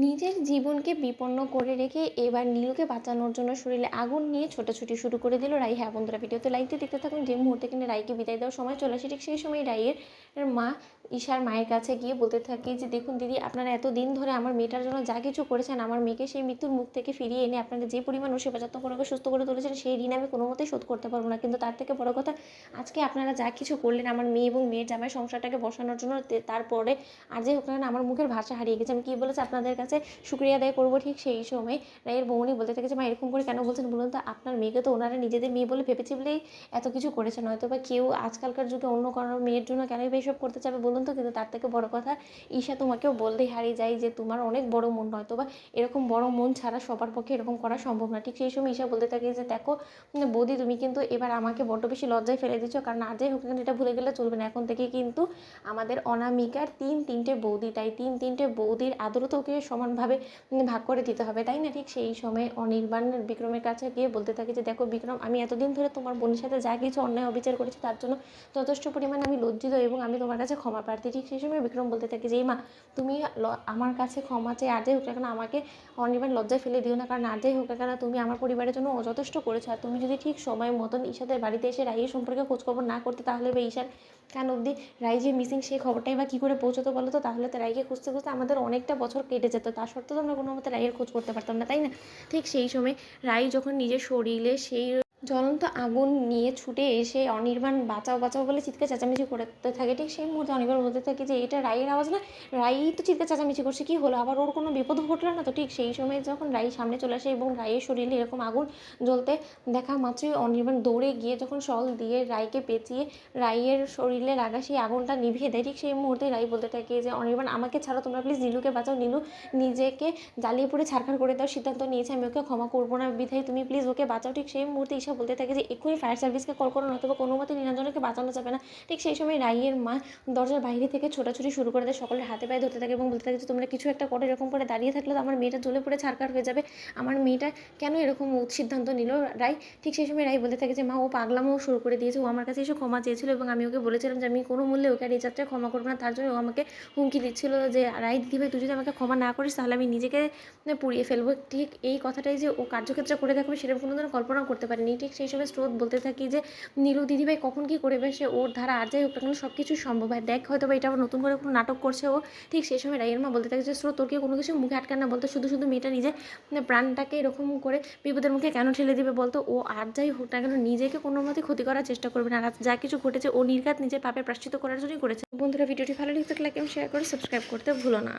নিজের জীবনকে বিপন্ন করে রেখে এবার নীলুকে বাঁচানোর জন্য শরীরে আগুন নিয়ে ছোটাছুটি শুরু করে দিল রাই। হ্যাঁ বন্ধুরা, ভিডিওতে লাইক দিয়ে দেখতে থাকুন। যে মুহূর্তে কিনা রাইকে বিদায় দেওয়ার সময় চলে আসে, ঠিক সেই সময় রাইয়ের মা ঈশার মায়ের কাছে গিয়ে বলতে থাকে যে দেখুন দিদি, আপনারা এত দিন ধরে আমার মেয়েটার জন্য যা কিছু করেছেন, আমার মেয়েকে সেই মৃত্যুর মুখ থেকে ফিরিয়ে এনে আপনারা যে পরিমাণ সেবা যত্ন করে সুস্থ করে তুলেছেন, সেই ঋণ আমি কোনো মতেই শোধ করতে পারবো না। কিন্তু তার থেকে বড় কথা, আজকে আপনারা যা কিছু করলেন আমার মেয়ে এবং মেয়ের জামাই সংসারটাকে বসানোর জন্য, তারপরে আর যে হোক না, আমার মুখের ভাষা হারিয়ে গেছে। আমি কী বলেছি আপনাদের কাছে শুক্রিয়া আদায় করবো। ঠিক সেই সময় রায়ের বৌনি বলতে থাকে যে মা এরকম করে কেন বলছেন বলুন তো, আপনার মেয়েকে তো ওনারা নিজেদের মেয়ে বলে ভেবেছে বলেই এত কিছু করেছেন, হয়তো বা কেউ আজকালকার যুগে অন্য কারোর মেয়ের জন্য কেনই বা এসব করতে চাবে বলুন তো। কিন্তু তার থেকে বড় কথা, ঈশা তোমাকেও বলতেই হারিয়ে যায় যে তোমার অনেক বড় মন, হয়তো বা এরকম বড় মন ছাড়া সবার পক্ষে এরকম করা সম্ভব না। ঠিক সেই সময় ঈশা বলতে থাকে যে দেখো বৌদি, তুমি কিন্তু এবার আমাকে বড্ড বেশি লজ্জায় ফেলে দিচ্ছ, কারণ আর যাই হোক না এটা ভুলে গেলে চলবে না। এখন থেকে কিন্তু আমাদের অনামিকার তিনটে বৌদি, তাই তিনটে বৌদির আদরও তো ওকে সমানভাবে ভাগ করে দিতে হবে, তাই না। ঠিক সেই সময় অনির্বাণ বিক্রমের কাছে গিয়ে বলতে থাকে যে দেখো বিক্রম, আমি এতদিন ধরে তোমার বোনের সাথে যা কিছু অন্যায় অবিচার করেছি তার জন্য যথেষ্ট পরিমাণে আমি লজ্জিত এবং আমি তোমার কাছে ক্ষমা প্রার্থী। ঠিক সেই সময় বিক্রম বলতে থাকে যে এই মা, তুমি আমার কাছে ক্ষমা চেয়ে আর যাই হোক না কেন আমাকে অনির্বাণ লজ্জায় ফেলে দিও না, কারণ আর যাই হোক না কেন তুমি আমার পরিবারের জন্য যথেষ্ট করেছো। আর তুমি যদি ঠিক সময় মতন ঈশাদের বাড়িতে এসে রাইয়ের সম্পর্কে খোঁজখবর না করতে, তাহলে বা ঈশার কান অবধি রাই যে মিসিং সেই খবরটাই বা কী করে পৌঁছতো বলো তো। তাহলে তো রাইকে খুঁজতে খুঁজতে আমাদের অনেকটা বছর কেটে যেত, তা সত্ত্বেও তো আমরা কোনো মতে রাইয়ের খোঁজ করতে পারতাম না, তাই না। ঠিক সেই সময় রাই যখন নিজের শরীরে সেই জ্বলন্ত আগুন নিয়ে ছুটে এসে অনির্বাণ বাঁচাও বাঁচাও বলে চিৎকার চেঁচামেচি করতে থাকে, ঠিক সেই মুহূর্তে অনির্বাণ বলতে থাকে যে এটা রাইয়ের আওয়াজ না, রাই তো চিৎকার চেঁচামেচি করছে, কী হলো আবার, ওর কোনো বিপদ ঘটলো না তো। ঠিক সেই সময় যখন রাই সামনে চলে আসে এবং রাইয়ের শরীরে এরকম আগুন জ্বলতে দেখা মাত্রই অনির্বাণ দৌড়ে গিয়ে যখন শল দিয়ে রাইকে পেঁচিয়ে রাইয়ের শরীরে লাগা সেই আগুনটা নিভিয়ে দেয়। ঠিক সেই মুহূর্তে রাই বলতে থাকে যে অনির্বাণ, আমাকে ছাড়ো তোমরা, প্লিজ নীলুকে বাঁচাও। নীলু নিজেকে জ্বালিয়ে পুড়ে ছারখার করে দেওয়ার সিদ্ধান্ত নিয়েছে, আমি ওকে ক্ষমা করবো না, বিধায় তুমি প্লিজ ওকে বাঁচাও। ঠিক সেই মুহূর্তে ঈশা বলতে থাকে যে এক্ষুনি ফায়ার সার্ভিসকে কল করো, নয়তো কোনো মতে নীলাঞ্জনাকে বাঁচানো যাবে না। ঠিক সেই সময় রাইয়ের মা দরজার বাইরে থেকে ছোটাছুটি শুরু করে দেয়, সকলের হাতে পায়ে ধরতে থাকে এবং বলতে থাকে যে তোমরা কিছু একটা করে এরকম করে দাঁড়িয়ে থাকলে তো আমার মেয়েটা জ্বলে পড়ে ছারখার হয়ে যাবে, আমার মেয়েটা কেন এরকম সিদ্ধান্ত নিল রাই। ঠিক সেই সময় রাই বলতে থাকে যে মা ও পাগলামও শুরু করে দিয়েছে, ও আমার কাছে এসে ক্ষমা চেয়েছিল এবং আমি ওকে বলেছিলাম যে আমি কোনো মূল্যে ওকে আর এই যাত্রায় ক্ষমা করবো না, তার জন্য ও আমাকে হুমকি দিচ্ছিল যে রাই দিদিভাই তুই যদি আমাকে ক্ষমা না করিস তাহলে আমি নিজেকে পুড়িয়ে ফেলবো। ঠিক এই কথাটাই যে ও কার্যক্ষেত্রে করে দেখাবে সেটা কোনো দিনও কল্পনা করতে পারিনি। ঠিক সেই সময় স্রোত বলতে থাকি যে নীলু দিদিভাই কখন কী করবে, সে ওর ধারা আর যাই হোক না সব কিছু সম্ভব হয়, দেখ হয়তো বা এটা আবার নতুন করে কোনো নাটক করছে ও। ঠিক সেই সময় রাইয়ের মা বলতে থাকে যে স্রোত তোর কি কোনো কিছু মুখে আটকান না বলতো, শুধু শুধু মেয়েটা নিজে প্রাণটাকে এরকম করে বিপদের মুখে কেন ঠেলে দিবে বলতো, ও আর যাই হোক না কেন নিজেকে কোনো মতে ক্ষতি করার চেষ্টা করবে না, আর যা কিছু ঘটেছে ও নির্ঘাত নিজের পাপের প্রায়শ্চিত্ত করার জন্যই করেছে। বন্ধুরা, ভিডিওটি ভালো লাগলে লাইক এবং শেয়ার করে সাবস্ক্রাইব করতে ভুলো না।